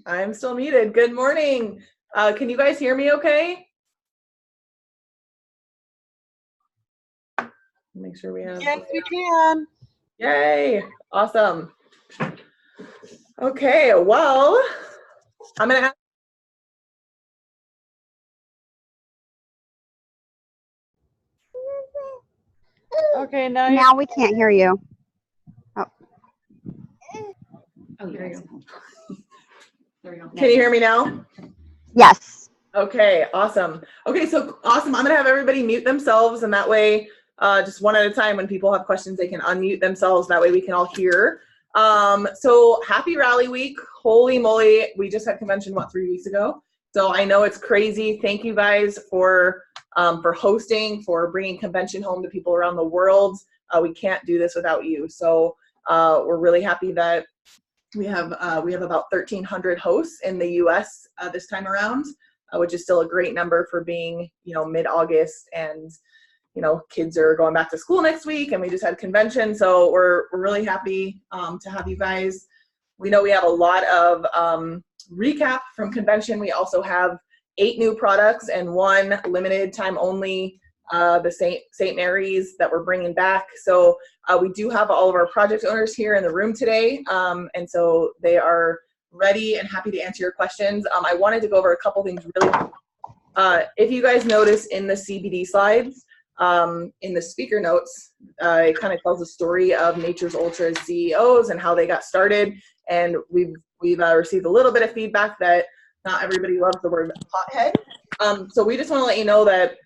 I'm still muted. Good morning. Can you guys hear me okay? Make sure we have. Yes, we can. Yay. Awesome. Okay, well, I'm going to ask. Okay, now we can't hear you. Oh, there you go. There we go. Can you hear me now? Yes. Okay, awesome. Okay, so awesome. I'm going to have everybody mute themselves, and that way, just one at a time, when people have questions, they can unmute themselves. That way we can all hear. So happy Rally Week. Holy moly. We just had convention, what, 3 weeks ago? So I know it's crazy. Thank you guys for hosting, for bringing convention home to people around the world. We can't do this without you. So we're really happy that we have about 1,300 hosts in the U.S. This time around, which is still a great number for being, mid-August, and kids are going back to school next week, and we just had convention. So we're really happy to have you guys. We know we have a lot of recap from convention. We also have 8 new products and 1 limited time only, the St. Mary's that we're bringing back. So we do have all of our project owners here in the room today, and so they are ready and happy to answer your questions. I wanted to go over a couple things really quick. If you guys notice in the CBD slides, in the speaker notes, it kind of tells the story of Nature's Ultra's CEOs and how they got started. And we've received a little bit of feedback that not everybody loves the word hothead. So we just want to let you know that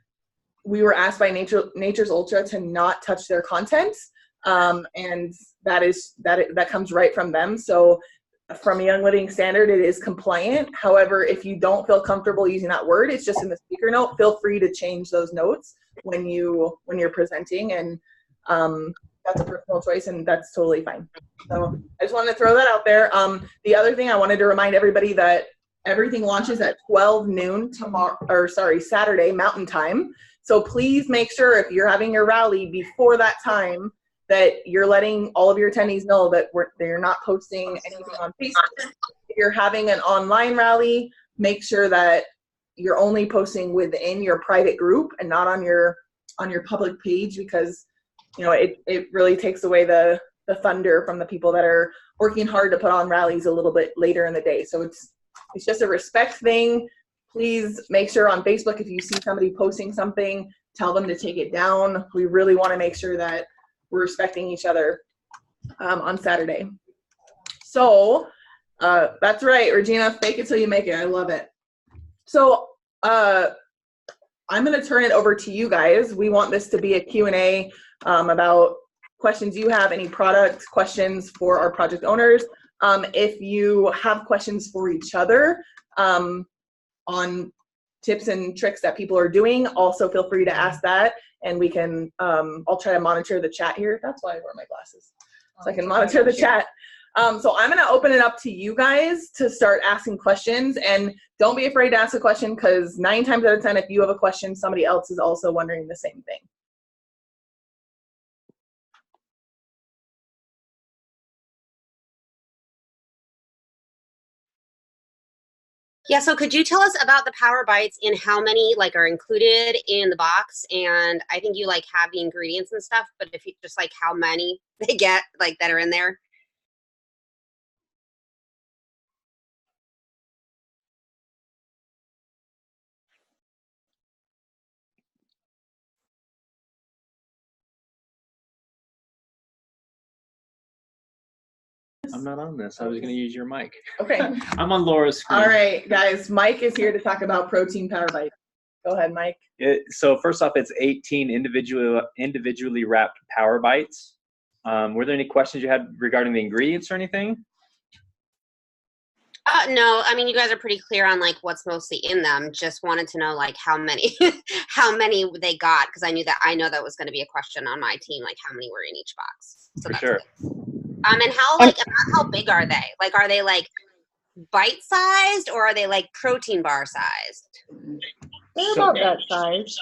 we were asked by Nature's Ultra to not touch their content, and that comes right from them. So from a Young Living standard, it is compliant. However, if you don't feel comfortable using that word, it's just in the speaker note. Feel free to change those notes when you're presenting, and that's a personal choice, and that's totally fine. So I just wanted to throw that out there. The other thing I wanted to remind everybody that everything launches at 12 noon Saturday Mountain Time. So please make sure if you're having your rally before that time that you're letting all of your attendees know that you're not posting anything on Facebook. If you're having an online rally, make sure that you're only posting within your private group and not on your public page, because it really takes away the thunder from the people that are working hard to put on rallies a little bit later in the day. So it's just a respect thing. Please make sure on Facebook, if you see somebody posting something, tell them to take it down. We really want to make sure that we're respecting each other on Saturday. So that's right, Regina, fake it till you make it. I love it. So I'm going to turn it over to you guys. We want this to be a Q&A about questions you have, any product questions for our project owners. If you have questions for each other on tips and tricks that people are doing, also feel free to ask that, and we can, I'll try to monitor the chat here. That's why I wear my glasses, so I can monitor the chat. So I'm gonna open it up to you guys to start asking questions, and don't be afraid to ask a question, because 9 times out of 10, if you have a question, somebody else is also wondering the same thing. Yeah, so could you tell us about the Power Bites and how many are included in the box? And I think you have the ingredients and stuff, but if you just how many they get that are in there. I'm not on this. I was going to use your mic. Okay. I'm on Laura's screen. All right, guys. Mike is here to talk about protein Power Bites. Go ahead, Mike. So first off, it's 18 individually wrapped Power Bites. Were there any questions you had regarding the ingredients or anything? No, I mean, you guys are pretty clear on what's mostly in them. Just wanted to know how many how many they got, because I know that was going to be a question on my team, how many were in each box. So for sure. Good. And how big are they? Are they bite sized, or are they protein bar sized? They're about that size.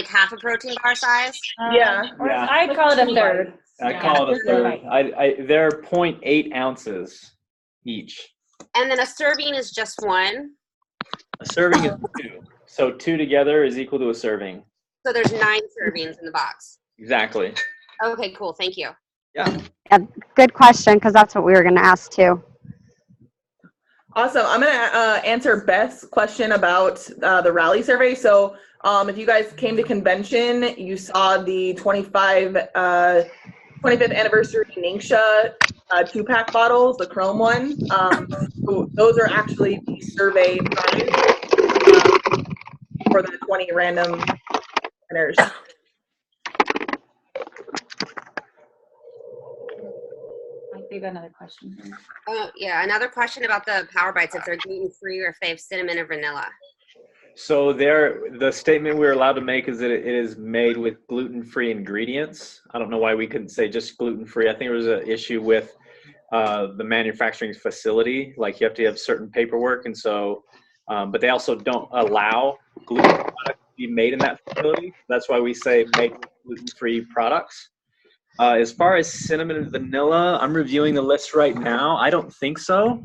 Half a protein bar size? Yeah. I'd call it a third. I call it a third. They're 0.8 ounces each. And then a serving is just one. A serving is 2. So 2 together is equal to a serving. So there's 9 servings in the box. Exactly. Okay, cool. Thank you. Yeah. Yeah, good question, because that's what we were going to ask too. Awesome. I'm going to answer Beth's question about the rally survey. So if you guys came to convention, you saw the 25th anniversary Ningxia 2-pack bottles, the chrome one. So those are actually the survey prize for the 20 random winners. I think another question. Yeah, another question about the Power Bites, if they're gluten-free or if they have cinnamon or vanilla. So the statement we're allowed to make is that it is made with gluten-free ingredients. I don't know why we couldn't say just gluten-free. I think there was an issue with the manufacturing facility. Like you have to have certain paperwork, and so, but they also don't allow gluten products to be made in that facility. That's why we say made with gluten-free products. As far as cinnamon and vanilla, I'm reviewing the list right now. I don't think so.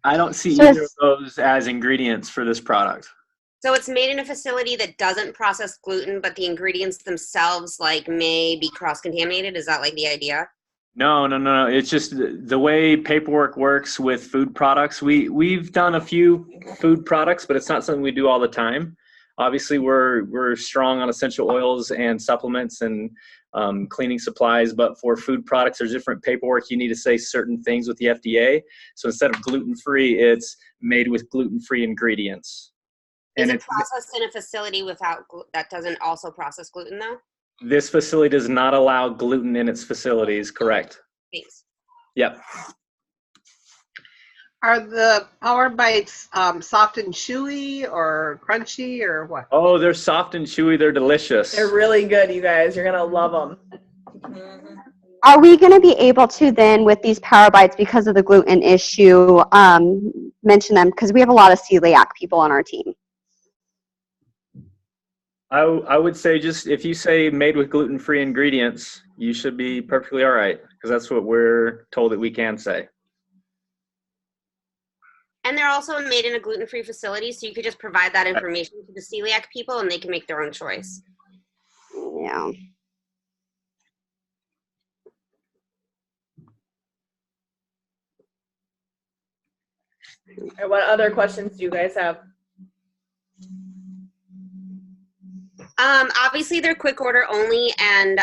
I don't see either of those as ingredients for this product. So it's made in a facility that doesn't process gluten, but the ingredients themselves like may be cross-contaminated. Is that like the idea? No. It's just the way paperwork works with food products. We've done a few food products, but it's not something we do all the time. Obviously, we're strong on essential oils and supplements and cleaning supplies, but for food products, there's different paperwork. You need to say certain things with the FDA. So instead of gluten-free, it's made with gluten-free ingredients. Is And it it's processed in a facility without that doesn't also process gluten though? this facility does not allow gluten in its facilities, correct? Thanks. Yep. Are the Power Bites soft and chewy or crunchy or what? Oh, they're soft and chewy. They're delicious. They're really good, you guys. You're going to love them. Are we going to be able to then, with these Power Bites, because of the gluten issue, mention them? Because we have a lot of celiac people on our team. I would say just if you say made with gluten-free ingredients, you should be perfectly all right, because that's what we're told that we can say. And they're also made in a gluten-free facility, so you could just provide that information to the celiac people and they can make their own choice. Yeah. And what other questions do you guys have? Obviously they're quick order only and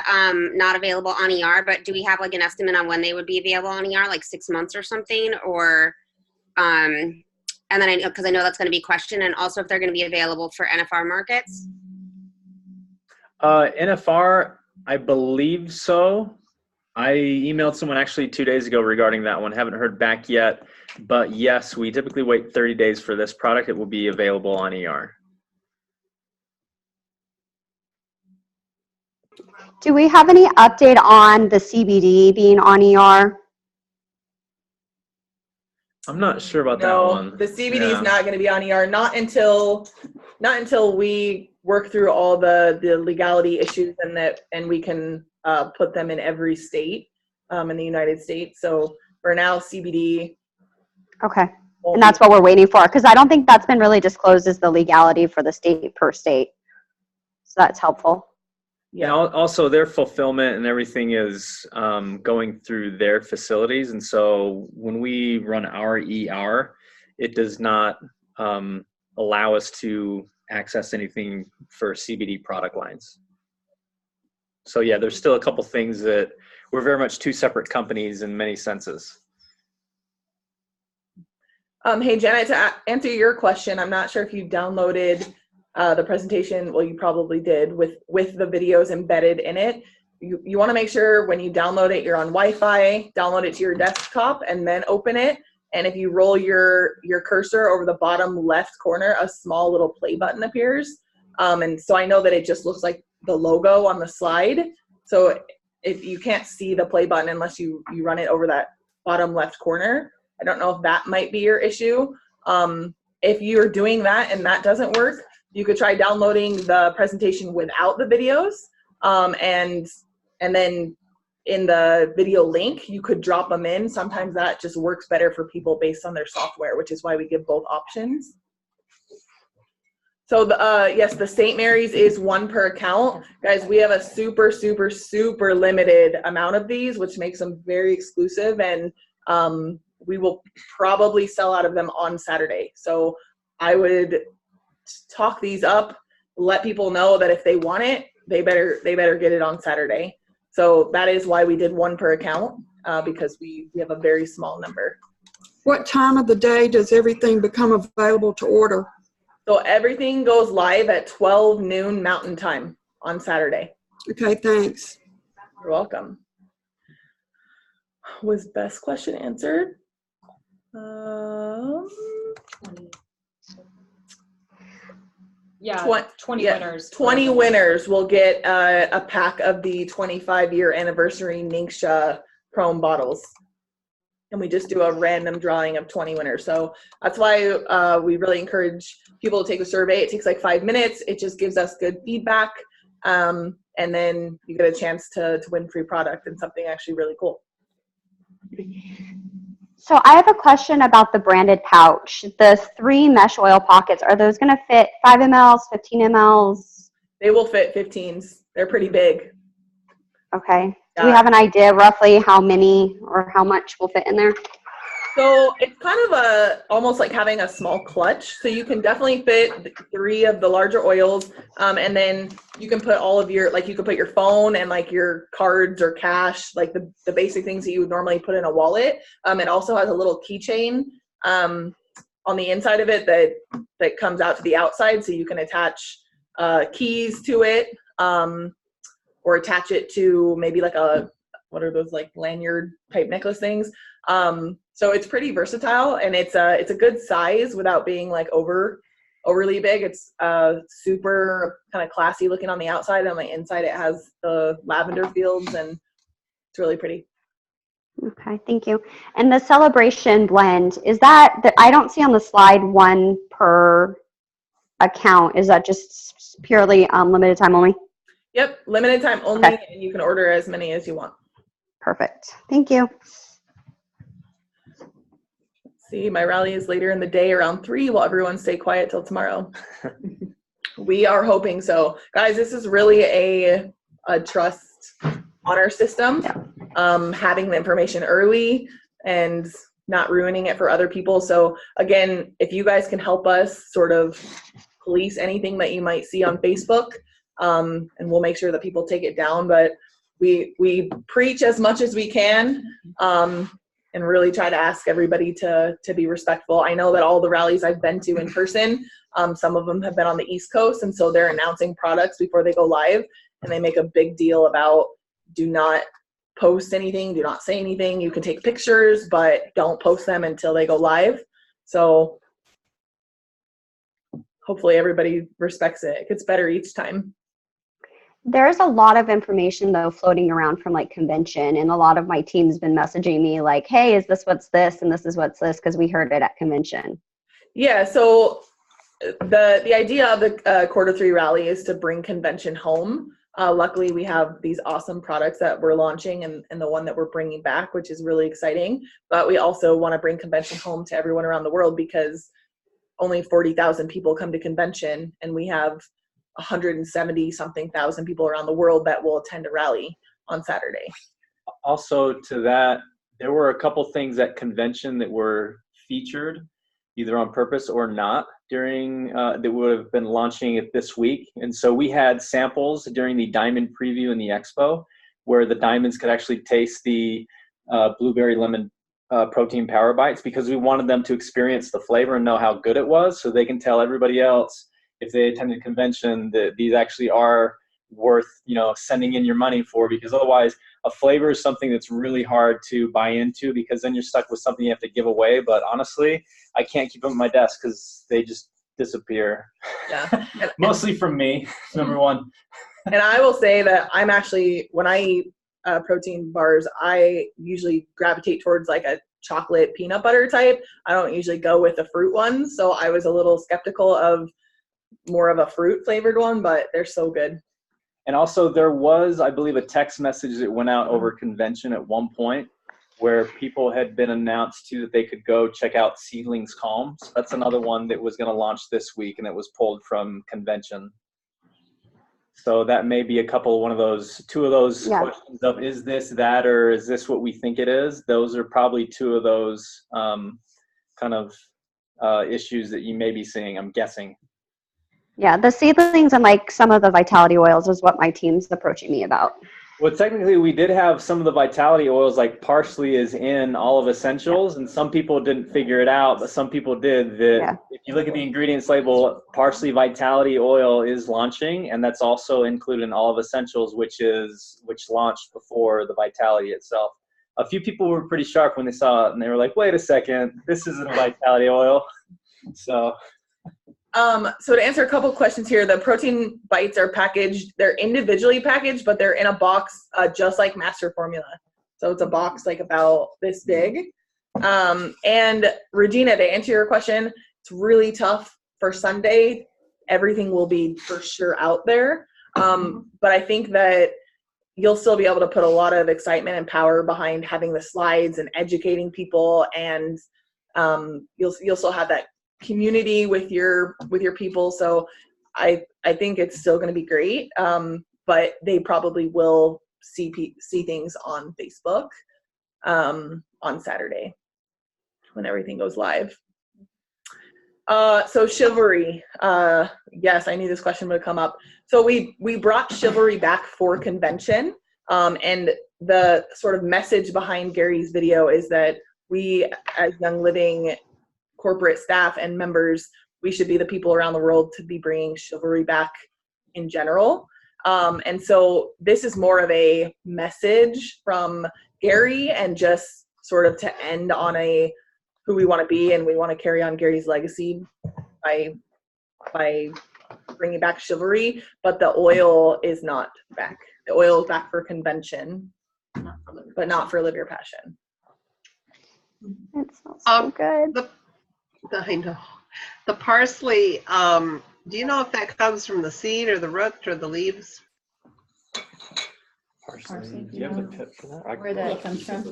not available on ER, but do we have like an estimate on when they would be available on ER, like 6 months or something? Or, and then because I know that's going to be a question, and also if they're going to be available for NFR markets? NFR, I believe so. I emailed someone actually 2 days ago regarding that one. Haven't heard back yet, but yes, we typically wait 30 days for this product. It will be available on ER. Do we have any update on the CBD being on ER? I'm not sure about that No, one. the CBD is not going to be on ER, not until we work through all the legality issues and we can put them in every state in the United States. So for now, CBD. Okay. And that's what we're waiting for, because I don't think that's been really disclosed as the legality for the state per state. So that's helpful. Yeah. And also their fulfillment and everything is going through their facilities. And so when we run our ER, it does not allow us to access anything for CBD product lines. So yeah, there's still a couple things that we're very much two separate companies in many senses. Hey, Janet, to answer your question, I'm not sure if you downloaded the presentation. Well, you probably did with the videos embedded in it. You want to make sure when you download it, you're on Wi-Fi, download it to your desktop, and then open it. And if you roll your cursor over the bottom left corner, a small little play button appears. And so I know that it just looks like the logo on the slide. So if you can't see the play button unless you run it over that bottom left corner, I don't know if that might be your issue. If you're doing that and that doesn't work, you could try downloading the presentation without the videos, and then in the video link, you could drop them in. Sometimes that just works better for people based on their software, which is why we give both options. So yes, the St. Mary's is 1 per account. Guys, we have a super, super, super limited amount of these, which makes them very exclusive, and we will probably sell out of them on Saturday. So I would talk these up, let people know that if they want it, they better get it on Saturday. So that is why we did 1 per account, because we have a very small number. What time of the day does everything become available to order? So everything goes live at 12 noon Mountain Time on Saturday. Okay, thanks. You're welcome. Was best question answered? Yeah, Twen- 20 yeah, winners. 20 winners will get a pack of the 25-year anniversary Ningxia Chrome bottles. And we just do a random drawing of 20 winners. So that's why we really encourage people to take the survey. It takes like 5 minutes. It just gives us good feedback. And then you get a chance to win free product and something actually really cool. So I have a question about the branded pouch. The 3 mesh oil pockets, are those going to fit 5 mLs, 15 mLs? They will fit 15s. They're pretty big. Okay. Do Yeah. we have an idea roughly how many or how much will fit in there? So it's kind of almost like having a small clutch. So you can definitely fit 3 of the larger oils, and then you can put all of your, like you could put your phone and like your cards or cash, like the basic things that you would normally put in a wallet. It also has a little keychain on the inside of it that comes out to the outside, so you can attach keys to it, or attach it to maybe like what are those, like lanyard type necklace things. So it's pretty versatile, and it's a good size without being like overly big. It's super kind of classy looking on the outside. On the inside, it has the lavender fields, and it's really pretty. Okay, thank you. And the celebration blend, is that I don't see on the slide 1 per account. Is that just purely limited time only? Yep, limited time only, Okay. and you can order as many as you want. Perfect. Thank you. See, my rally is later in the day around 3. Will everyone stay quiet till tomorrow? We are hoping so. Guys, this is really a trust honor system. Having the information early and not ruining it for other people. So again, if you guys can help us sort of police anything that you might see on Facebook, and we'll make sure that people take it down. But we preach as much as we can, and really try to ask everybody to be respectful. I know that all the rallies I've been to in person, some of them have been on the East Coast, and so they're announcing products before they go live, and they make a big deal about do not post anything, do not say anything. You can take pictures, but don't post them until they go live. So hopefully everybody respects it. It gets better each time. There's a lot of information though floating around from like convention, and a lot of my team's been messaging me like, hey, is this what's this and this is what's this, because we heard it at convention. Yeah, so the idea of the Q3 rally is to bring convention home. Luckily, we have these awesome products that we're launching, and the one that we're bringing back, which is really exciting. But we also want to bring convention home to everyone around the world, because only 40,000 people come to convention, and we have 170 something thousand people around the world that will attend a rally on Saturday. Also to that, there were a couple things at convention that were featured either on purpose or not during that would have been launching it this week. And so we had samples during the diamond preview in the expo where the diamonds could actually taste the blueberry lemon protein power bites, because we wanted them to experience the flavor and know how good it was, so they can tell everybody else if they attended convention that these actually are worth, sending in your money for, because otherwise a flavor is something that's really hard to buy into, because then you're stuck with something you have to give away. But honestly, I can't keep them at my desk because they just disappear. Yeah. Mostly from me, number one. And I will say that I'm actually, when I eat protein bars, I usually gravitate towards like a chocolate peanut butter type. I don't usually go with the fruit ones. So I was a little skeptical of more of a fruit flavored one, but they're so good. And also there was, I believe, a text message that went out over convention at one point where people had been announced to that they could go check out Seedlings Calm. So that's another one that was going to launch this week, and it was pulled from convention. So that may be one of those, two of those questions of, is this that, or is this what we think it is? Those are probably two of those kind of issues that you may be seeing, I'm guessing. Yeah, the seedlings and like some of the vitality oils is what my team's approaching me about. Well, technically, we did have some of the vitality oils, like parsley is in Olive Essentials, and some people didn't figure it out, but some people did. If you look at the ingredients label, parsley vitality oil is launching, and that's also included in Olive Essentials, which launched before the vitality itself. A few people were pretty sharp when they saw it, and they were like, "Wait a second, this isn't a vitality oil." So to answer a couple questions here, the protein bites are packaged, they're individually packaged, but they're in a box just like Master Formula. So it's a box like about this big. And Regina, to answer your question, it's really tough for Sunday. Everything will be for sure out there. But I think that you'll still be able to put a lot of excitement and power behind having the slides and educating people, and you'll still have that community with your people. So I think it's still going to be great, but they probably will see things on Facebook on Saturday when everything goes live. So Chivalry, yes, I knew this question would come up. So we brought Chivalry back for convention, and the sort of message behind Gary's video is that we, as Young Living corporate staff and members, we should be the people around the world to be bringing Chivalry back in general. And so this is more of a message from Gary, and just sort of to end on who we want to be, and we want to carry on Gary's legacy by bringing back Chivalry, but the oil is not back. The oil is back for convention, but not for Live Your Passion. It smells so good. I know. The parsley, do you know if that comes from the seed or the root or the leaves? Parsley. Do you have the tip for that? Where that comes from?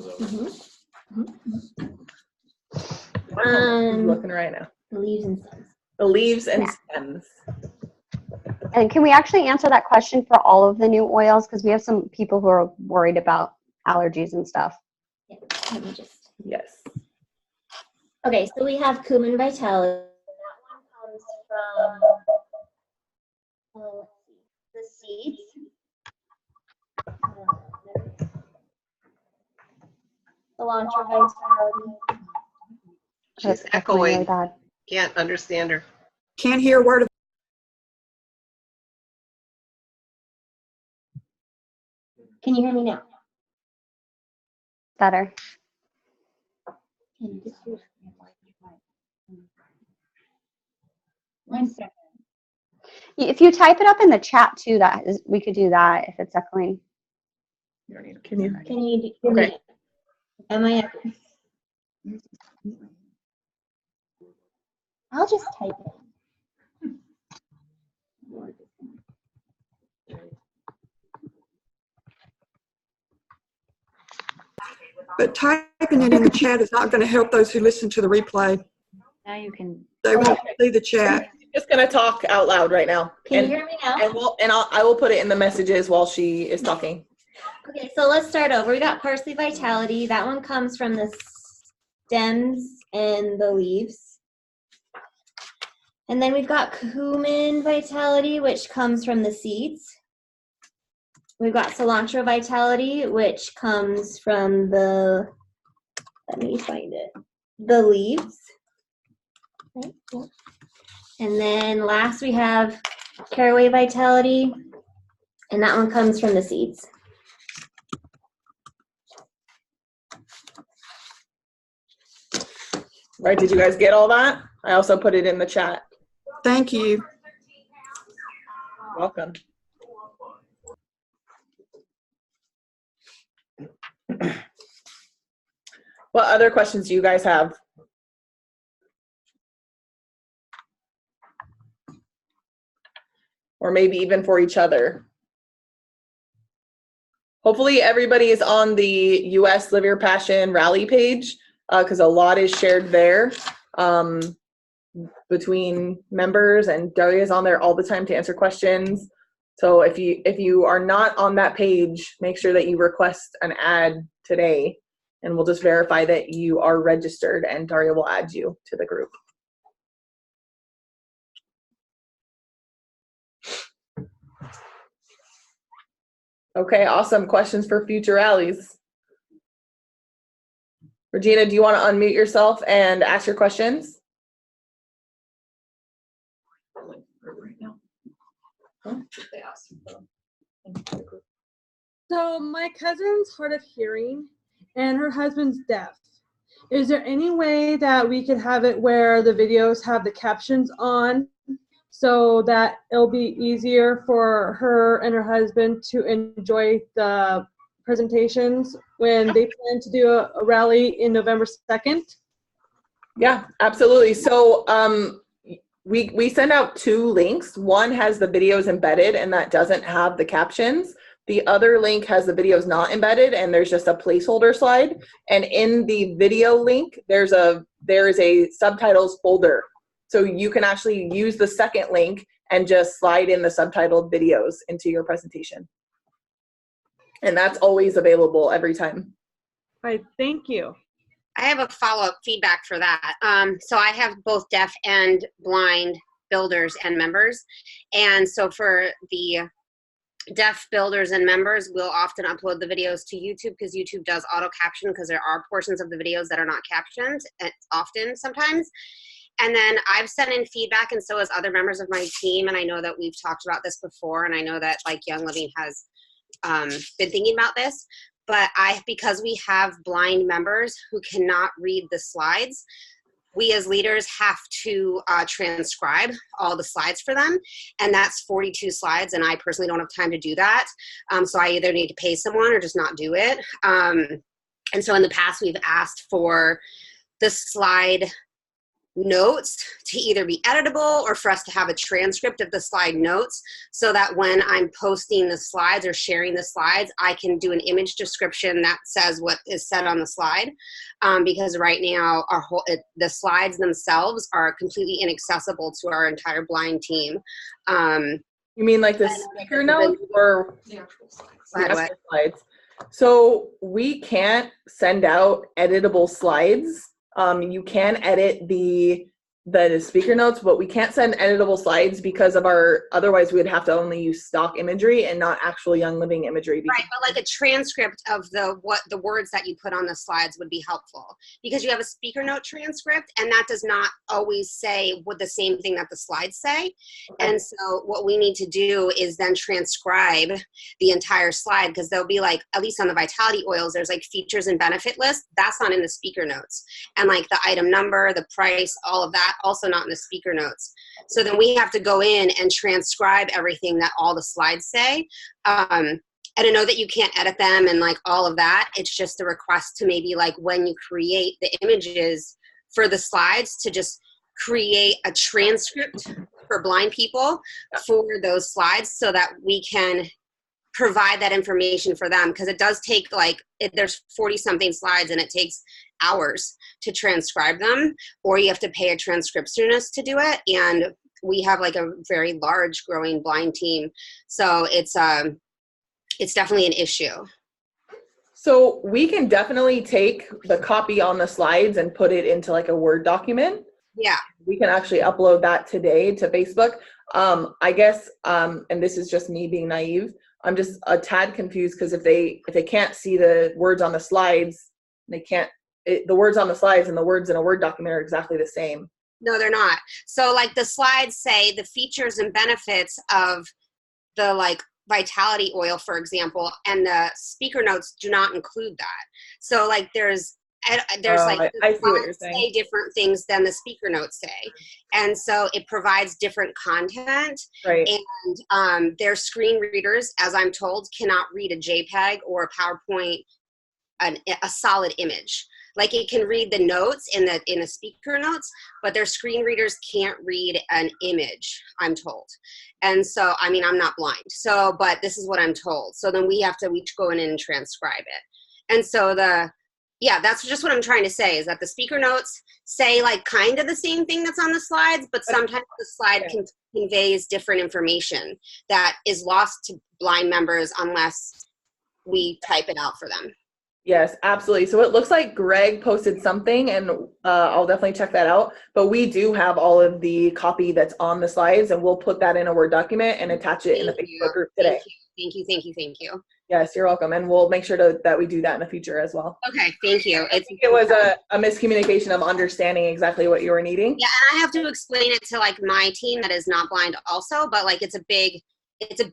I'm looking right now. The leaves and stems. The leaves and stems. And can we actually answer that question for all of the new oils? Because we have some people who are worried about allergies and stuff. Yeah, let me just. Yes. Okay, so we have cumin vitality. That one comes from the seeds. Cilantro vitality. She's Really echoing. bad. Can't understand her. Can't hear a word of Can you hear me now? Better. Can you just hear? 1 second. If you type it up in the chat too, we could do that if it's echoing. Can you? Can you hear Okay. me? Am I echoing? I'll just type it. But typing it in the chat is not going to help those who listen to the replay. Now you can. They won't see the chat. I'm just gonna talk out loud right now. Can you hear me now? I will put it in the messages while she is talking. Okay, so let's start over. We got parsley vitality. That one comes from the stems and the leaves. And then we've got cumin vitality, which comes from the seeds. We've got cilantro vitality, which comes from the, let me find it, the leaves. Okay, cool. And then last we have caraway vitality, and that one comes from the seeds. Right, did you guys get all that? I also put it in the chat. Thank you. Welcome. What other questions do you guys have? Or maybe even for each other? Hopefully everybody is on the US Live Your Passion rally page, because a lot is shared there between members, and Daria is on there all the time to answer questions. So if you are not on that page, make sure that you request an ad today, and we'll just verify that you are registered, and Daria will add you to the group. Okay, awesome. Questions for future rallies? Regina, do you want to unmute yourself and ask your questions? So my cousin's hard of hearing and her husband's deaf. Is there any way that we could have it where the videos have the captions on so that it'll be easier for her and her husband to enjoy the presentations when they plan to do a rally in November 2nd? Yeah, absolutely. So we send out 2 links. One has the videos embedded and that doesn't have the captions. The other link has the videos not embedded and there's just a placeholder slide. And in the video link, there is a subtitles folder. So you can actually use the second link and just slide in the subtitled videos into your presentation. And that's always available every time. All right, thank you. I have a follow-up feedback for that. So I have both deaf and blind builders and members. And so for the deaf builders and members, we'll often upload the videos to YouTube because YouTube does auto caption because there are portions of the videos that are not captioned often sometimes. And then I've sent in feedback, and so has other members of my team. And I know that we've talked about this before, and I know that like Young Living has been thinking about this. But because we have blind members who cannot read the slides, we as leaders have to transcribe all the slides for them. And that's 42 slides, and I personally don't have time to do that. So I either need to pay someone or just not do it. And so in the past, we've asked for the slide notes to either be editable or for us to have a transcript of the slide notes so that when I'm posting the slides or sharing the slides, I can do an image description that says what is said on the slide. Because right now the slides themselves are completely inaccessible to our entire blind team. You mean like the speaker notes or the actual slides? So we can't send out editable slides. You can edit the speaker notes, but we can't send editable slides because of otherwise we would have to only use stock imagery and not actual Young Living imagery. Right, but like a transcript of the words that you put on the slides would be helpful because you have a speaker note transcript and that does not always say the same thing that the slides say. Okay. And so what we need to do is then transcribe the entire slide because there'll be like, at least on the Vitality oils, there's like features and benefit list. That's not in the speaker notes. And like the item number, the price, all of that, also not in the speaker notes. So then we have to go in and transcribe everything that all the slides say. And I know that you can't edit them and like all of that. It's just a request to maybe like when you create the images for the slides to just create a transcript for blind people for those slides so that we can provide that information for them because it does take there's 40 something slides and it takes hours to transcribe them, or you have to pay a transcriptionist to do it. And we have like a very large growing blind team. So it's definitely an issue. So we can definitely take the copy on the slides and put it into like a Word document. Yeah. We can actually upload that today to Facebook. I guess, and this is just me being naive, I'm just a tad confused because if they can't see the words on the slides, the words on the slides and the words in a Word document are exactly the same. No, they're not. So like the slides say the features and benefits of the like Vitality oil, for example, and the speaker notes do not include that. So like there's I see what you're saying. Say different things than the speaker notes say, and so it provides different content. Right. And their screen readers, as I'm told, cannot read a JPEG or a PowerPoint, a solid image. Like it can read the notes in the speaker notes, but their screen readers can't read an image, I'm told. And so, I mean, I'm not blind. So, but this is what I'm told. So then we have to each go in and transcribe it. And so yeah, that's just what I'm trying to say, is that the speaker notes say like kind of the same thing that's on the slides, but sometimes the slide conveys different information that is lost to blind members unless we type it out for them. Yes, absolutely. So it looks like Greg posted something, and I'll definitely check that out. But we do have all of the copy that's on the slides, and we'll put that in a Word document and attach it in the Facebook group today. Thank you. Yes, you're welcome. And we'll make sure that we do that in the future as well. Okay, thank you. I think it was a miscommunication of understanding exactly what you were needing. Yeah, and I have to explain it to like my team that is not blind also, but like it's a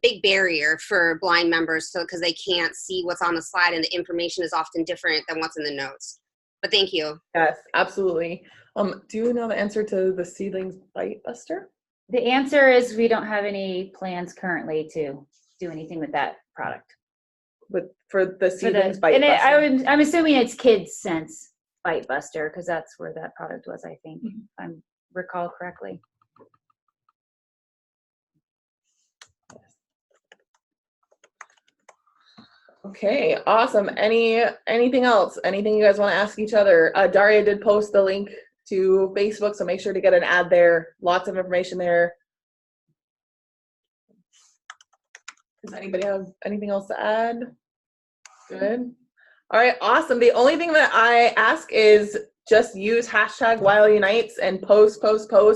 big barrier for blind members, so because they can't see what's on the slide and the information is often different than what's in the notes. But thank you. Yes, absolutely. Do you know the answer to the seedlings bite buster? The answer is we don't have any plans currently to do anything with that product. For the seedlings bite buster. I'm assuming it's Kids Sense Bite Buster, because that's where that product was, I think, if I recall correctly. Okay, awesome. Anything else? Anything you guys want to ask each other? Daria did post the link to Facebook, so make sure to get an ad there. Lots of information there. Does anybody have anything else to add? Good. All right, awesome. The only thing that I ask is just use hashtag While Unites and post,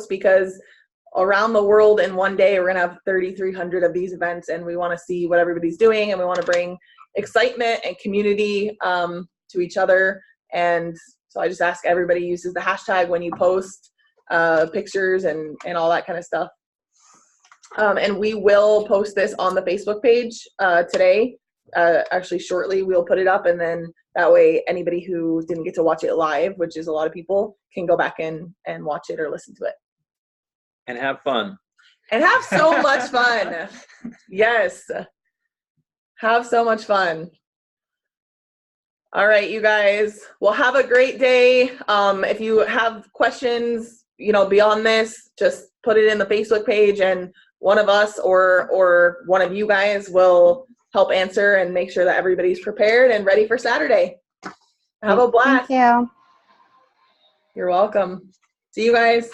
because around the world in one day, we're gonna have 3,300 of these events, and we wanna see what everybody's doing, and we wanna bring excitement and community to each other. And so I just ask everybody uses the hashtag when you post pictures and all that kind of stuff. And we will post this on the Facebook page today. Actually shortly we'll put it up, and then that way anybody who didn't get to watch it live, which is a lot of people, can go back and watch it or listen to it. And have fun. And have so much fun. Yes. Have so much fun. All right, you guys. Well, have a great day. If you have questions, beyond this, just put it in the Facebook page, and one of us or one of you guys will help answer and make sure that everybody's prepared and ready for Saturday. Have a blast. Thank you. You're welcome. See you guys.